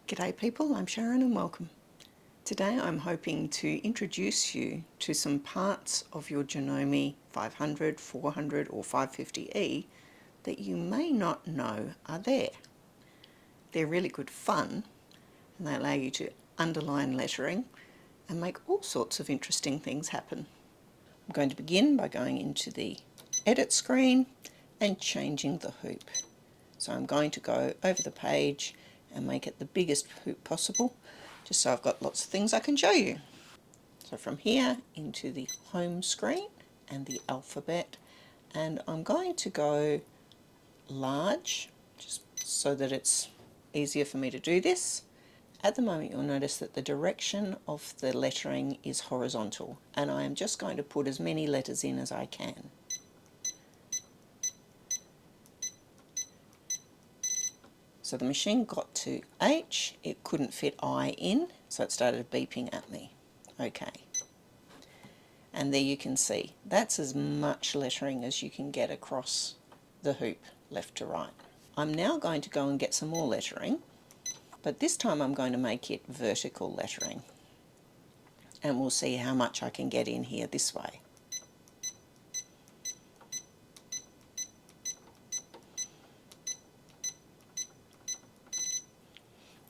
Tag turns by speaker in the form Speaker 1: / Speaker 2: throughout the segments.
Speaker 1: G'day people, I'm Sharyn and welcome. Today I'm hoping to introduce you to some parts of your Janome 500, 400 or 550E that you may not know are there. They're really good fun and they allow you to underline lettering and make all sorts of interesting things happen. I'm going to begin by going into the edit screen and changing the hoop. So I'm going to go over the page and make it the biggest hoop possible, just so I've got lots of things I can show you. So from here into the home screen and the alphabet, and I'm going to go large, just so that it's easier for me to do this. At the moment you'll notice that the direction of the lettering is horizontal, and I am just going to put as many letters in as I can. So the machine got to H, it couldn't fit I in, so it started beeping at me. Okay. And there you can see, that's as much lettering as you can get across the hoop, left to right. I'm now going to go and get some more lettering, but this time I'm going to make it vertical lettering. And we'll see how much I can get in here this way.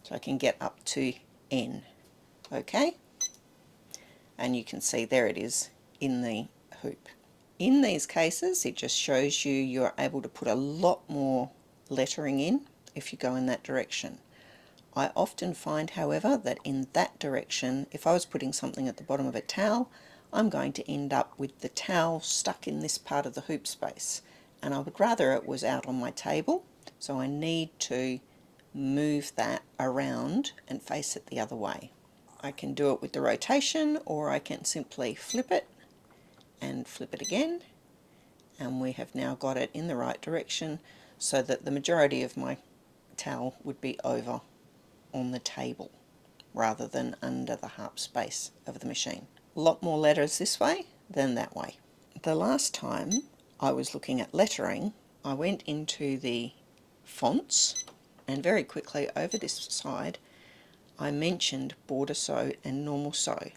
Speaker 1: So I can get up to N, okay? And you can see there it is in the hoop. In these cases it just shows you're able to put a lot more lettering in if you go in that direction. I often find, however, that in that direction, if I was putting something at the bottom of a towel, I'm going to end up with the towel stuck in this part of the hoop space, and I would rather it was out on my table, so I need to move that around and face it the other way. I can do it with the rotation, or I can simply flip it and flip it again, and we have now got it in the right direction so that the majority of my towel would be over on the table rather than under the harp space of the machine. A lot more letters this way than that way. The last time I was looking at lettering, I went into the fonts, and very quickly over this side I mentioned border sew and normal sew.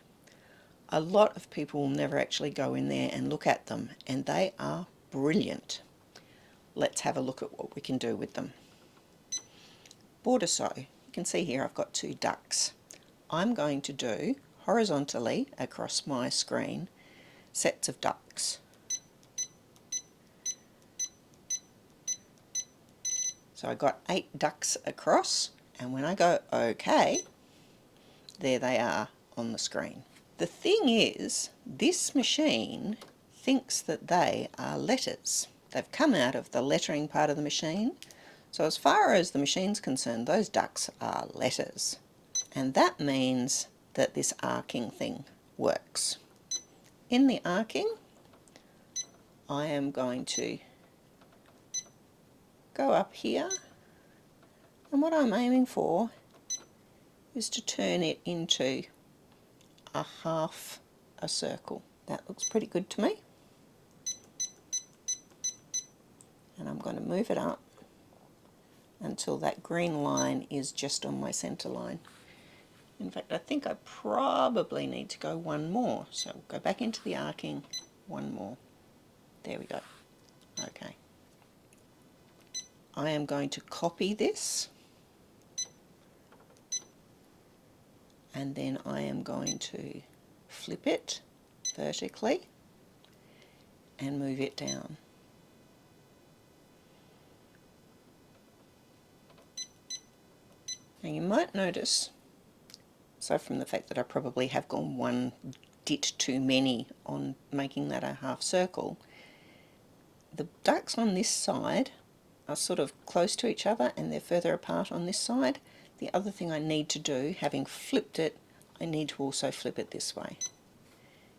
Speaker 1: A lot of people will never actually go in there and look at them, and they are brilliant. Let's have a look at what we can do with them. Border sew. You can see here I've got two ducks. I'm going to do horizontally across my screen sets of ducks. So I got 8 ducks across, and when I go OK, there they are on the screen. The thing is, this machine thinks that they are letters. They've come out of the lettering part of the machine, so as far as the machine's concerned, those ducks are letters. And that means that this arcing thing works. In the arcing, I am going to go up here, and what I'm aiming for is to turn it into a half a circle. That looks pretty good to me. And I'm going to move it up until that green line is just on my centre line. In fact, I think I probably need to go one more. So we'll go back into the arcing, one more. There we go. Okay. I am going to copy this, and then I am going to flip it vertically and move it down. Now you might notice, aside from the fact that I probably have gone one dit too many on making that a half circle, the ducks on this side are sort of close to each other and they're further apart on this side. The other thing I need to do, having flipped it, I need to also flip it this way,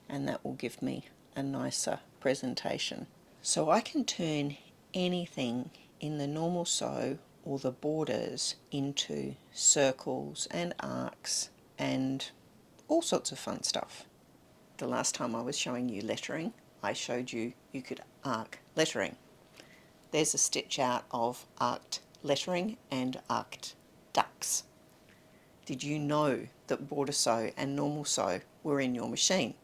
Speaker 1: and that will give me a nicer presentation. So I can turn anything in the normal sew or the borders into circles and arcs and all sorts of fun stuff. The last time I was showing you lettering, I showed you could arc lettering. There's a stitch out of arced lettering and arced ducks. Did you know that border sew and normal sew were in your machine?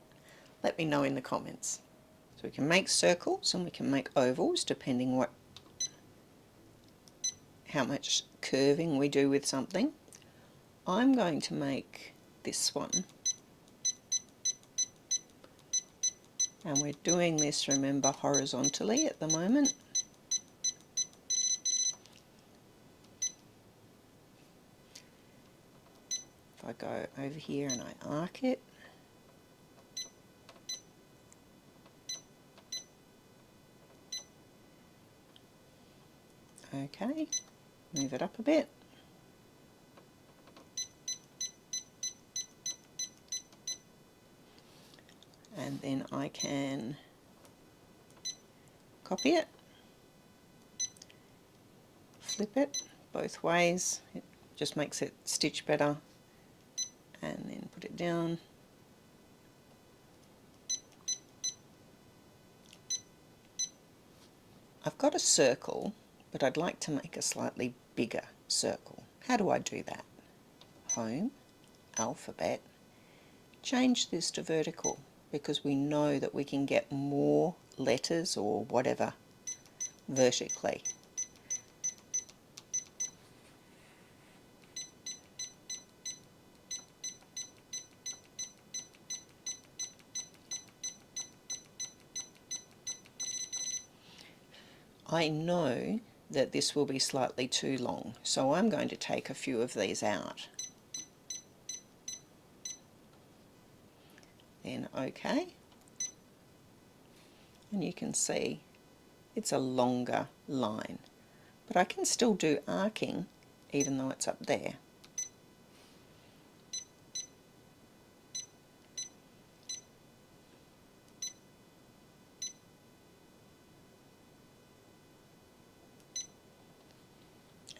Speaker 1: Let me know in the comments. So we can make circles and we can make ovals depending how much curving we do with something. I'm going to make this one, and we're doing this, remember, horizontally at the moment. If I go over here and I arc it, okay, move it up a bit. And then I can copy it, flip it both ways, it just makes it stitch better, and then put it down. I've got a circle, but I'd like to make a slightly bigger circle. How do I do that? Home, alphabet, change this to vertical, because we know that we can get more letters or whatever vertically. I know that this will be slightly too long, so I'm going to take a few of these out. Then OK, and you can see it's a longer line, but I can still do arcing even though it's up there.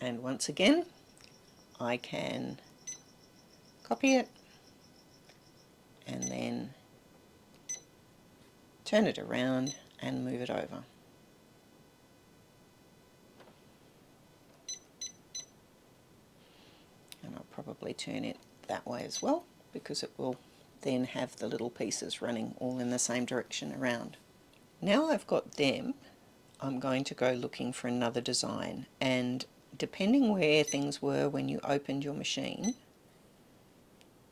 Speaker 1: And once again, I can copy it and then turn it around and move it over. And I'll probably turn it that way as well, because it will then have the little pieces running all in the same direction around. Now I've got them, I'm going to go looking for another design, and depending where things were when you opened your machine,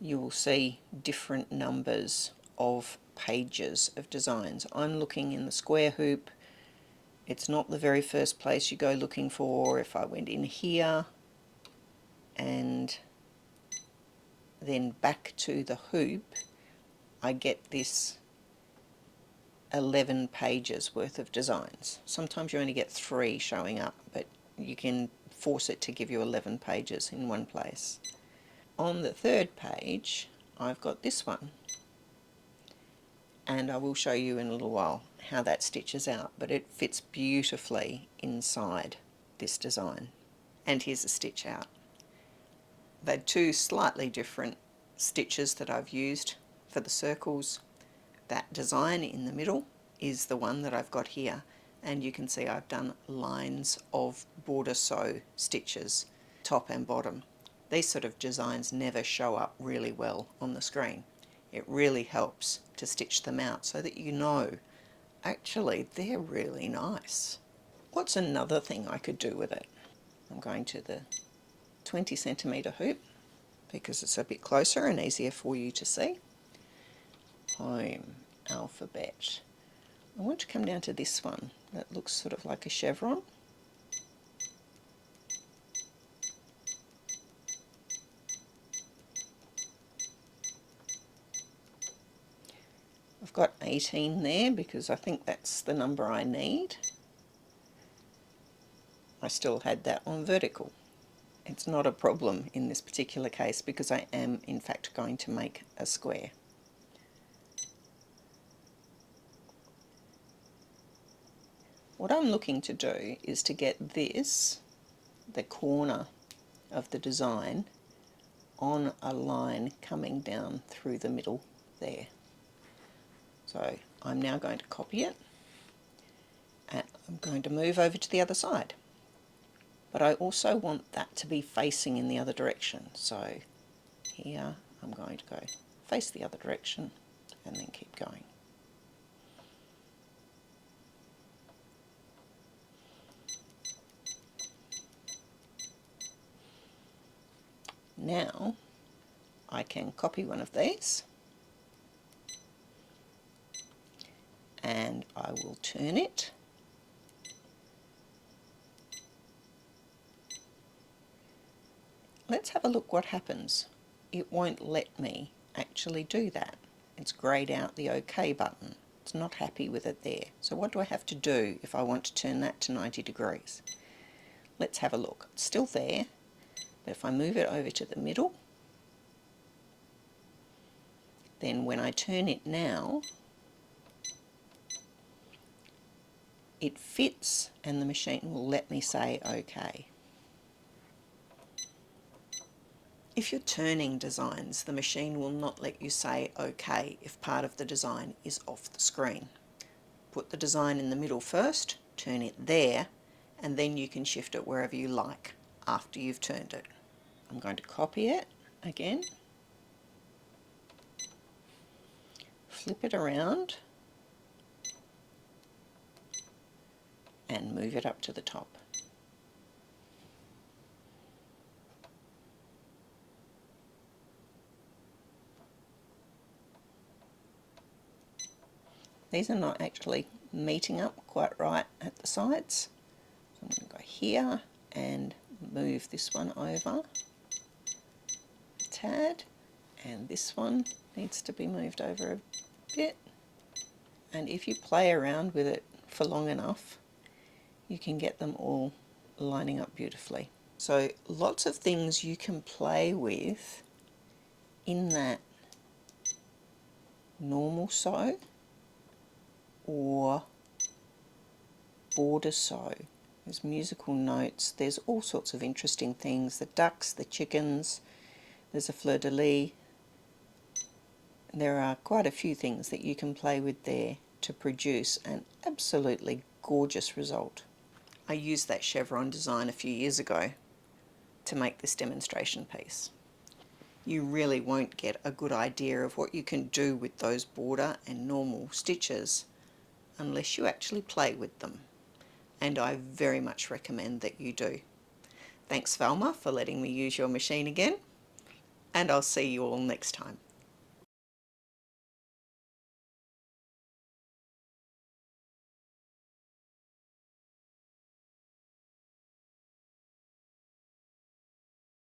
Speaker 1: you will see different numbers of pages of designs. I'm looking in the square hoop. It's not the very first place you go looking for. If I went in here and then back to the hoop, I get this 11 pages worth of designs. Sometimes you only get 3 showing up, but you can force it to give you 11 pages in one place. On the third page I've got this one, and I will show you in a little while how that stitches out, but it fits beautifully inside this design. And here's a stitch out. They're two slightly different stitches that I've used for the circles. That design in the middle is the one that I've got here, and you can see I've done lines of border sew stitches, top and bottom. These sort of designs never show up really well on the screen. It really helps to stitch them out so that you know, actually, they're really nice. What's another thing I could do with it? I'm going to the 20 centimetre hoop because it's a bit closer and easier for you to see. Home, alphabet. I want to come down to this one that looks sort of like a chevron. I've got 18 there because I think that's the number I need. I still had that on vertical. It's not a problem in this particular case because I am in fact going to make a square. What I'm looking to do is to get this, the corner of the design, on a line coming down through the middle there. So I'm now going to copy it and I'm going to move over to the other side. But I also want that to be facing in the other direction. So here I'm going to go face the other direction and then keep going. Now I can copy one of these and I will turn it. Let's have a look what happens. It won't let me actually do that. It's greyed out the OK button. It's not happy with it there. So what do I have to do if I want to turn that to 90 degrees? Let's have a look. It's still there, but if I move it over to the middle, then when I turn it now, it fits and the machine will let me say OK. If you're turning designs, the machine will not let you say OK if part of the design is off the screen. Put the design in the middle first, turn it there, and then you can shift it wherever you like after you've turned it. I'm going to copy it again, flip it around, and move it up to the top. These are not actually meeting up quite right at the sides. So I'm going to go here and move this one over a tad, and this one needs to be moved over a bit. And if you play around with it for long enough, you can get them all lining up beautifully. So lots of things you can play with in that normal sew or border sew. There's musical notes, there's all sorts of interesting things, the ducks, the chickens, there's a fleur-de-lis. There are quite a few things that you can play with there to produce an absolutely gorgeous result. I used that chevron design a few years ago to make this demonstration piece. You really won't get a good idea of what you can do with those border and normal stitches unless you actually play with them, and I very much recommend that you do. Thanks Velma for letting me use your machine again, and I'll see you all next time.